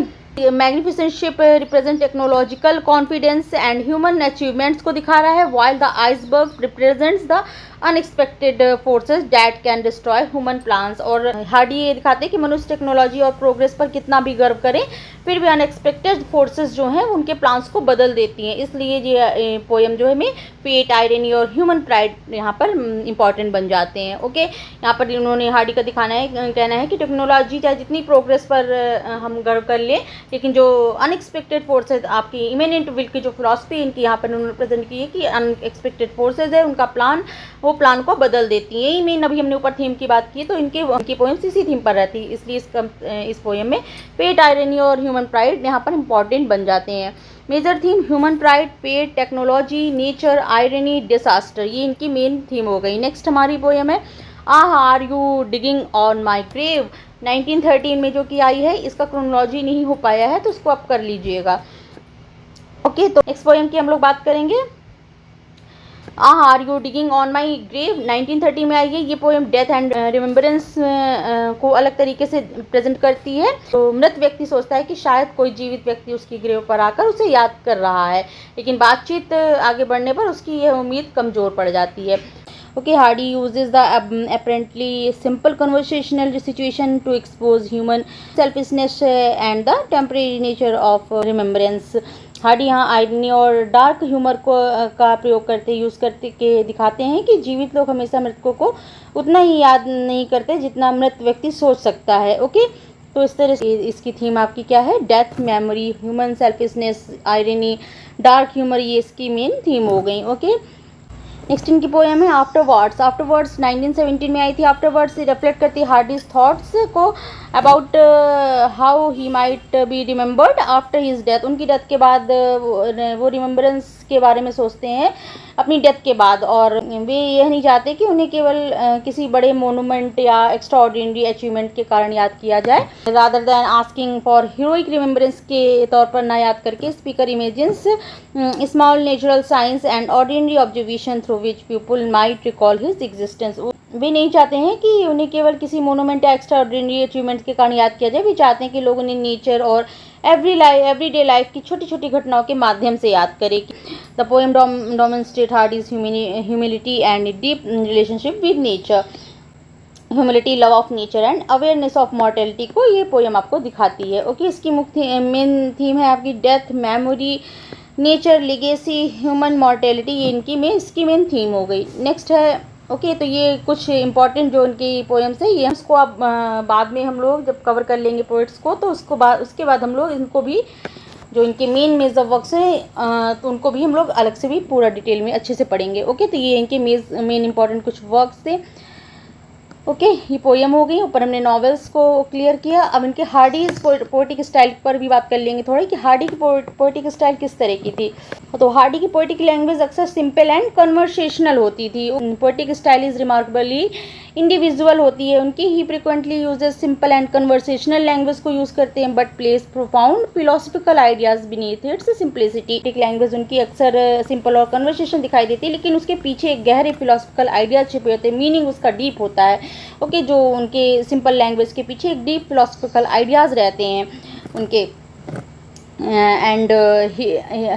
magnificent ship represent technological confidence and human achievements को दिखा रहा है, while the iceberg represents the unexpected forces that can destroy human plans. और हार्डी ये दिखाते हैं कि मनुष्य टेक्नोलॉजी और प्रोग्रेस पर कितना भी गर्व करें, फिर भी अनएक्सपेक्टेड फोर्सेस जो हैं उनके प्लान्स को बदल देती हैं। इसलिए ये पोएम जो है में फेट, आयरनी और ह्यूमन प्राइड यहाँ पर इंपॉर्टेंट बन जाते हैं। ओके, यहाँ पर इन्होंने हार्डी का कहना है कि टेक्नोलॉजी चाहे जितनी प्रोग्रेस पर हम गर्व कर लें, लेकिन जो अनएक्सपेक्टेड फोर्सेज, आपकी इमिनेंट विल की जो फिलॉसफी इनकी यहाँ पर उन्होंने प्रेजेंट की है कि अनएक्सपेक्टेड फोर्सेज है, उनका प्लान वो प्लान को बदल देती है। यही मेन अभी हमने ऊपर थीम की बात की तो इनकी पोएम्स इसी थीम पर रहती है, इसलिए इस पोएम में फेट, आयरनी और ह्यूमन प्राइड यहाँ पर इंपॉर्टेंट बन जाते हैं। Major theme human pride, fate, technology, nature, irony, disaster, ये इनकी मेन थीम हो गई। नेक्स्ट हमारी पोएम है ah are you digging on my grave, 1913 में जो कि आई है। इसका क्रोनोलॉजी नहीं हो पाया है तो उसको आप कर लीजिएगा। ओके, तो नेक्स्ट पोएम की हम लोग बात करेंगे। Ah are you digging on my grave 1930 में आई है। ये पोएम डेथ एंड रिमेम्बरेंस को अलग तरीके से प्रेजेंट करती है। तो मृत व्यक्ति सोचता है कि शायद कोई जीवित व्यक्ति उसकी ग्रेव पर आकर उसे याद कर रहा है, लेकिन बातचीत आगे बढ़ने पर उसकी यह उम्मीद कमज़ोर पड़ जाती है। Okay, Hardy uses the apparently simple conversational situation to expose human selfishness and the temporary nature of remembrance. Hardy यहाँ आयरनी और डार्क ह्यूमर का प्रयोग यूज़ करते के दिखाते हैं कि जीवित लोग हमेशा मृतकों को उतना ही याद नहीं करते जितना मृत व्यक्ति सोच सकता है। ओके, तो इस तरह से इसकी थीम आपकी क्या है, death, memory, human selfishness, irony, dark humour, ये इसकी मेन थीम हो गई। ओके, नेक्स्ट इनकी पोएम है आफ्टरवर्ड्स। आफ्टरवर्ड्स 1917 में आई थी। आफ्टरवर्ड्स रिफ्लेक्ट करती है हार्डीज थॉट्स को about how he might be remembered after his death. उनकी डेथ के बाद वो रिमेम्बरेंस के बारे में सोचते हैं अपनी डेथ के बाद, और वे यह नहीं चाहते कि उन्हें केवल किसी बड़े मोनूमेंट या एक्स्ट्राऑर्डिनरी अचीवमेंट के कारण याद किया जाए, rather than asking for heroic remembrance के तौर पर ना याद करके speaker imagines small natural signs and ordinary observation through which people might recall his existence. वे नहीं चाहते हैं कि उन्हें केवल किसी मोनूमेंट या एक्स्ट्रा ऑर्डिनरी अचीवमेंट के कारण याद किया जाए, वे चाहते हैं कि लोग उन्हें नेचर और एवरीडे लाइफ की छोटी छोटी घटनाओं के माध्यम से याद करें। The poem demonstrate Hardy's humility and deep relationship with nature, humility, love of nature and awareness of mortality को ये पोएम आपको दिखाती है। ओके, इसकी मुख्य मेन थीम है आपकी death, memory, nature, legacy, human mortality, ये इसकी मेन थीम हो गई। नेक्स्ट है ओके, तो ये कुछ इंपॉर्टेंट जो उनकी पोएम्स है, ये उसको आप बाद में हम लोग जब कवर कर लेंगे पोएट्स को, तो उसके बाद हम लोग इनको भी जो इनके मेन मेजर वर्क्स हैं तो उनको भी हम लोग अलग से भी पूरा डिटेल में अच्छे से पढ़ेंगे। ओके, तो ये इनके मेन इंपॉर्टेंट कुछ वर्क्स थे। ओके, ये पोएम हो गई। ऊपर हमने नॉवेल्स को क्लियर किया। अब इनके हार्डीज पोएटिक स्टाइल पर भी बात कर लेंगे थोड़ी कि हार्डी की पोएटिक स्टाइल किस तरह की थी। तो हार्डी की पोएटिक लैंग्वेज अक्सर सिंपल एंड कन्वर्सेशनल होती थी। Poetic style is remarkably individual होती है उनकी। He frequently uses simple and conversational language को यूज़ करते हैं, but place profound philosophical ideas beneath its simplicity. Language उनकी अक्सर सिंपल और कन्वर्सेशन दिखाई देती है, लेकिन उसके पीछे एक गहरे फिलोसफिकल आइडियाज छिपे होते हैं, मीनिंग उसका डीप होता है। ओके, जो उनके सिंपल लैंग्वेज के पीछे एक डीप फिलोसफिकल आइडियाज़ रहते हैं उनके। And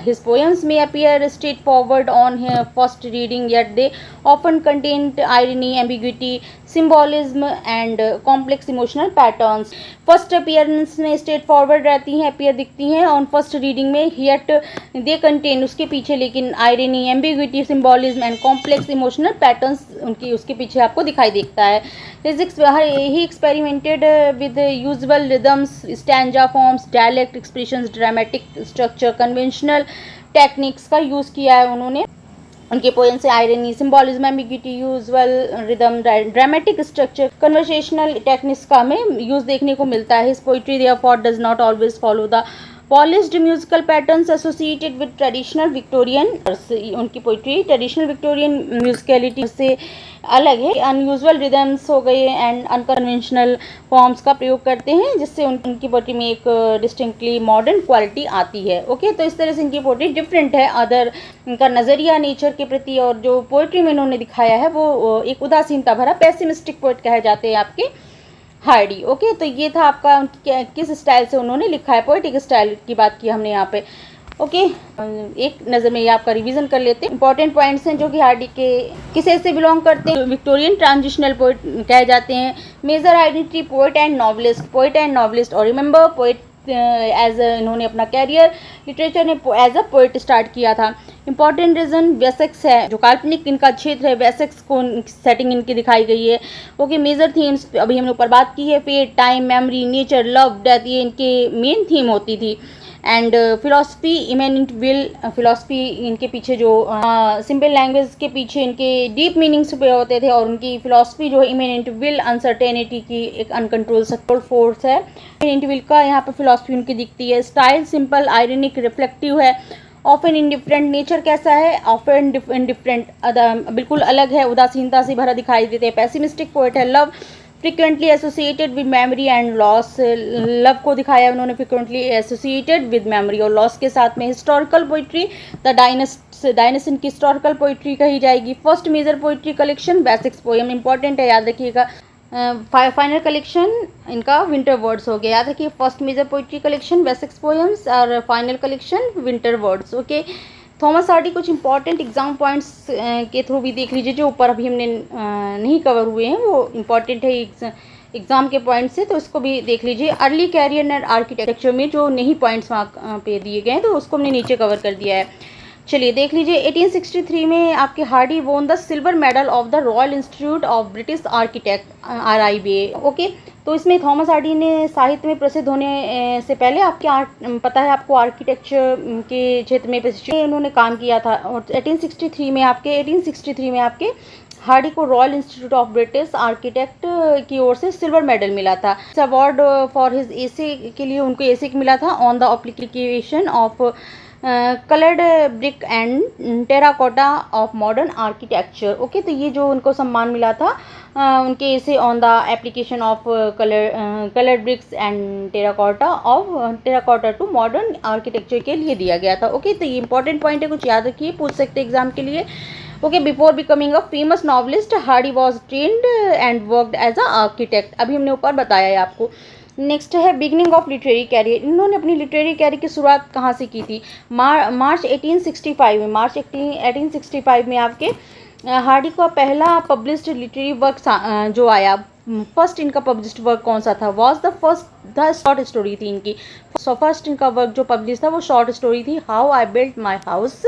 his poems may appear straightforward on first reading, yet they often contain irony, ambiguity, symbolism and complex emotional patterns. First appearance में स्ट्रेट फॉरवर्ड रहती हैं, अपीयर दिखती हैं ऑन फर्स्ट रीडिंग में, yet they contain उसके पीछे लेकिन irony, ambiguity, symbolism and complex emotional patterns उसके पीछे आपको दिखाई देता है। He experimented with usual rhythms, stanza forms, dialect expressions, dramatic structure, conventional techniques का यूज़ किया है उन्होंने। उनके पोएम से irony, symbolism, ambiguity, usual rhythm, dramatic structure, conversational techniques का हमें यूज़ देखने को मिलता है। His poetry therefore does not always follow the polished musical patterns associated with traditional Victorian, उनकी पोइट्री ट्रेडिशनल विक्टोरियन म्यूजिकलिटी से अलग है। अनयूजुअल रिदम्स हो गए एंड अनकन्वेंशनल फॉर्म्स का प्रयोग करते हैं, जिससे उनकी पोइट्री में एक डिस्टिंक्टली मॉडर्न क्वालिटी आती है। ओके, तो इस तरह से इनकी पोइट्री डिफरेंट है। अदर इनका नज़रिया नेचर के प्रति और जो पोइट्री में इन्होंने दिखाया है वो एक उदासीनता भरा पेसिमिस्टिक पोइट कहे जाते हैं आपके हार्डी। ओके, तो ये था आपका किस स्टाइल से उन्होंने लिखा है, पोएटिक स्टाइल की बात की हमने यहाँ पे। ओके, एक नज़र में ये आपका रिवीजन कर लेते हैं। इंपॉर्टेंट पॉइंट्स हैं जो कि हार्डी के किसे से बिलोंग करते हैं। विक्टोरियन ट्रांजिशनल पोइट कहे जाते हैं। Major identity poet and novelist. और रिमेंबर पोइट एज इन्होंने अपना कैरियर लिटरेचर में एज अ पोइट स्टार्ट किया था। इंपॉर्टेंट रीजन वेसेक्स है, जो काल्पनिक इनका क्षेत्र है, वेसेक्स को सेटिंग इनकी दिखाई गई है। ओके, मेजर थीम्स अभी हमने ऊपर बात की है, fate, time, memory, nature, love, death, ये इनके मेन थीम होती थी। And philosophy, immanent will, philosophy इनके पीछे जो सिंपल लैंग्वेज के पीछे इनके डीप मीनिंग्स पे होते थे, और उनकी फिलॉसफी जो है इमेनेंट विल, अनसर्टेनिटी की एक अनकंट्रोल सक्टोल फोर्स है। इमेनेंट विल का यहाँ पे फिलॉसफी उनकी दिखती है। स्टाइल सिंपल, आयरनिक, रिफ्लेक्टिव है। ऑफन इंडिफरेंट, नेचर कैसा है, ऑफन इंडिफरेंट, बिल्कुल अलग है, उदासीनता से भरा दिखाई देते हैं। पेसिमिस्टिक पोएट है। Love frequently associated with memory and loss, love को दिखाया उन्होंने फ्रिक्वेंटली एसोसिएटेड विद मेमोरी और लॉस के साथ में। हिस्टोरिकल पोइट्री, द डायनेसियन की हिस्टोरिकल पोइट्री कही जाएगी। First major poetry collection Wessex poem, important है, याद रखिएगा। फाइनल कलेक्शन इनका विंटर वर्ड्स हो गया, याद रखिए। First major poetry collection Wessex poems और final collection winter words. Okay, Thomas Hardy कुछ इंपॉर्टेंट एग्जाम पॉइंट्स के थ्रू भी देख लीजिए, जो ऊपर अभी हमने नहीं कवर हुए हैं, वो इंपॉर्टेंट है एग्जाम के पॉइंट्स से, तो उसको भी देख लीजिए। अर्ली कैरियर एंड आर्किटेक्चर में जो नहीं पॉइंट्स वहाँ पे दिए गए हैं, तो उसको हमने नीचे कवर कर दिया है। चलिए देख लीजिए। 1863 में आपके Hardy won the silver medal of the royal institute of British architect, RIBA। Okay, तो इसमें थॉमस हार्डी ने साहित्य में प्रसिद्ध होने से पहले आपके पता है आपको आर्किटेक्चर के क्षेत्र में उन्होंने काम किया था। और 1863 में आपके हार्डी को royal institute of British architect की ओर से सिल्वर मेडल मिला था। इस अवार्ड फॉर हिज एसे के लिए उनको एसे मिला था on the application of coloured brick and terracotta of modern architecture. Okay, तो ये जो उनको सम्मान मिला था उनके essay on the application of coloured bricks and terracotta to modern architecture के लिए दिया गया था। ओके, तो ये इंपॉर्टेंट पॉइंट है, कुछ याद रखिए, पूछ सकते हैं एग्जाम के लिए। Okay, before becoming a famous novelist Hardy was trained and worked as a architect, अभी हमने ऊपर बताया है आपको। नेक्स्ट है बिगनिंग ऑफ लिटरेरी कैरियर। इन्होंने अपनी लिटरेरी कैरियर की शुरुआत कहाँ से की थी? मार्च 1865 में आपके हार्डी का पहला पब्लिश्ड लिटरेरी वर्क जो आया, फर्स्ट इनका पब्लिश्ड वर्क कौन सा था? वॉज द शॉर्ट स्टोरी थी इनकी। फर्स्ट इनका वर्क जो पब्लिश था वो शॉर्ट स्टोरी थी, how I built my house.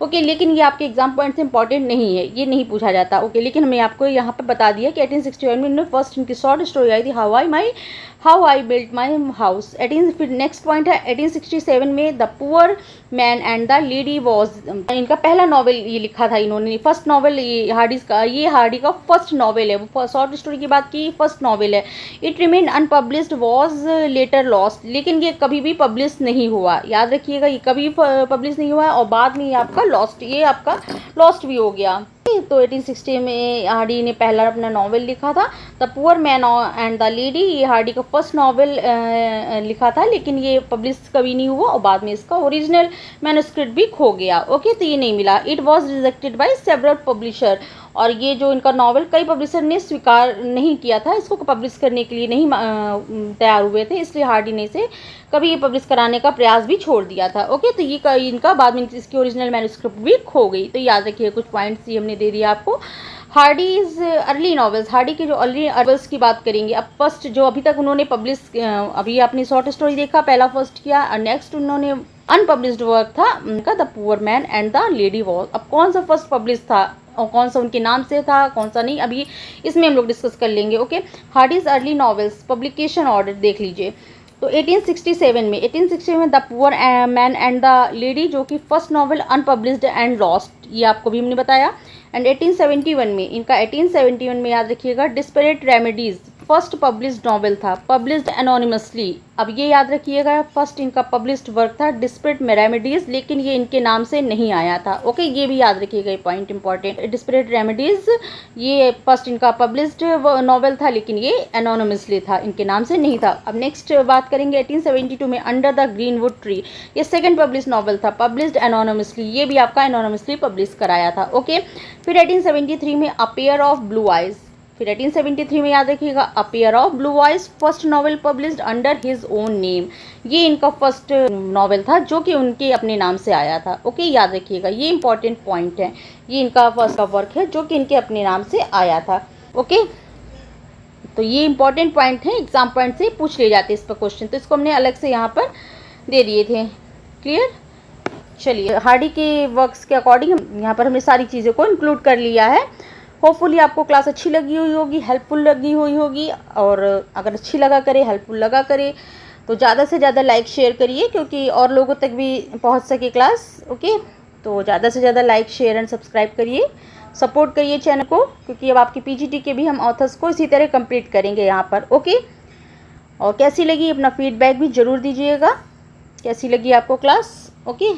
Okay, लेकिन ये आपके एग्जाम पॉइंट से इंपॉर्टेंट नहीं है, ये नहीं पूछा जाता। ओके, लेकिन हमने आपको यहाँ पे बता दिया कि 1861 में इन्होंने फर्स्ट इनकी शॉर्ट स्टोरी आई थी, how I built my house. फिर नेक्स्ट पॉइंट है 1867 में the poor man and the lady was, इनका पहला नॉवेल ये लिखा था इन्होंने, फर्स्ट नॉवेल ये हार्डी का फर्स्ट नॉवेल है। वो शॉर्ट स्टोरी की बात की, फर्स्ट नॉवेल है। It remain unpublished was later lost, लेकिन ये कभी भी पब्लिश नहीं हुआ, याद रखिएगा, ये कभी पब्लिश नहीं हुआ और बाद में ये आपका लॉस्ट भी हो गया। तो 1860 में हार्डी ने पहला अपना नॉवेल लिखा था, the poor man and the lady. ये हार्डी का फर्स्ट नॉवेल लिखा था, लेकिन ये पब्लिश कभी नहीं हुआ और बाद में इसका ओरिजिनल मैन्युस्क्रिप्ट भी खो गया। ओके, तो ये नहीं मिला। It was rejected by several publisher, और ये जो इनका नॉवेल कई पब्लिशर ने स्वीकार नहीं किया था, इसको पब्लिश करने के लिए नहीं तैयार हुए थे, इसलिए हार्डी ने इसे कभी ये पब्लिश कराने का प्रयास भी छोड़ दिया था। ओके, तो ये इनका बाद में इसकी ओरिजिनल मैन्युस्क्रिप्ट भी खो गई। तो याद रखिए, कुछ पॉइंट्स ये हमने दे दिया आपको। हार्डीज अर्ली नॉवेल्स, हार्डी के जो अर्ली नॉवेल्स की बात करेंगे। अब फर्स्ट जो अभी तक उन्होंने पब्लिश, अभी आपने शॉर्ट स्टोरी देखा, पहला फर्स्ट किया, और नेक्स्ट उन्होंने अनपब्लिश्ड वर्क था उनका the poor man and the lady was. अब कौन सा फर्स्ट पब्लिश था और कौन सा उनके नाम से था, कौन सा नहीं, अभी इसमें हम लोग डिस्कस कर लेंगे। Okay, Hardy's early novels publication order देख लीजिए। तो 1867 में the poor man and the lady, जो कि first novel unpublished and lost, ये आपको भी हमने बताया। एंड 1871 में इनका 1871 में याद रखिएगा desperate remedies, first published novel था, पब्लिश्ड एनोनिमसली। अब ये याद रखिएगा, फर्स्ट इनका पब्लिश्ड वर्क था डिस्परेट रेमेडीज, लेकिन ये इनके नाम से नहीं आया था। ओके, ये भी याद रखिएगा, ये पॉइंट इंपॉर्टेंट। डिस्परेट रेमेडीज ये फर्स्ट इनका पब्लिश्ड नॉवेल था, लेकिन ये एनोनिमसली था, इनके नाम से नहीं था। अब नेक्स्ट बात करेंगे 1872 में अंडर द ग्रीनवुड ट्री, ये सेकंड पब्लिश्ड नॉवेल था, पब्लिश्ड एनोनिमसली, ये भी आपका एनोनिमसली पब्लिश कराया था। ओके, फिर 1873 में अ पेयर ऑफ ब्लू आइज, फिर 1873 में याद रखिएगा अ pair of blue eyes, first novel published under his own name, ये इनका फर्स्ट नॉवेल था जो कि उनके अपने नाम से आया था। ओके, याद रखिएगा, ये इंपॉर्टेंट पॉइंट है, ये इनका फर्स्ट वर्क है जो कि इनके अपने नाम से आया था। ओके, तो ये इंपॉर्टेंट पॉइंट है, एग्जाम पॉइंट से पूछ ले जाते हैं इस पर क्वेश्चन, तो इसको हमने अलग से यहाँ पर दे दिए थे। क्लियर? चलिए, हार्डी के वर्क्स के अकॉर्डिंग यहाँ पर हमने सारी चीज़ों को इंक्लूड कर लिया है। होपफुली आपको क्लास अच्छी लगी हुई होगी, हेल्पफुल लगी हुई होगी, और अगर अच्छी लगा करे, हेल्पफुल लगा करे, तो ज़्यादा से ज़्यादा लाइक शेयर करिए, क्योंकि और लोगों तक भी पहुंच सके क्लास। ओके, तो ज़्यादा से ज़्यादा लाइक शेयर एंड सब्सक्राइब करिए, सपोर्ट करिए चैनल को, क्योंकि अब आपकी पीजीटी के भी हम ऑथर्स को इसी तरह कंप्लीट करेंगे यहाँ पर। ओके, और कैसी लगी अपना फीडबैक भी ज़रूर दीजिएगा, कैसी लगी आपको class. Okay,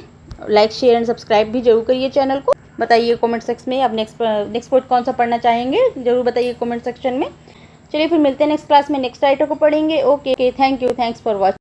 like share and subscribe भी जरूर करिए चैनल को। बताइए कमेंट सेक्शन में आप नेक्स्ट पॉइंट कौन सा पढ़ना चाहेंगे, जरूर बताइए कमेंट सेक्शन में। चलिए फिर मिलते हैं नेक्स्ट क्लास में, नेक्स्ट राइटर को पढ़ेंगे। Okay, thank you, thanks for watching.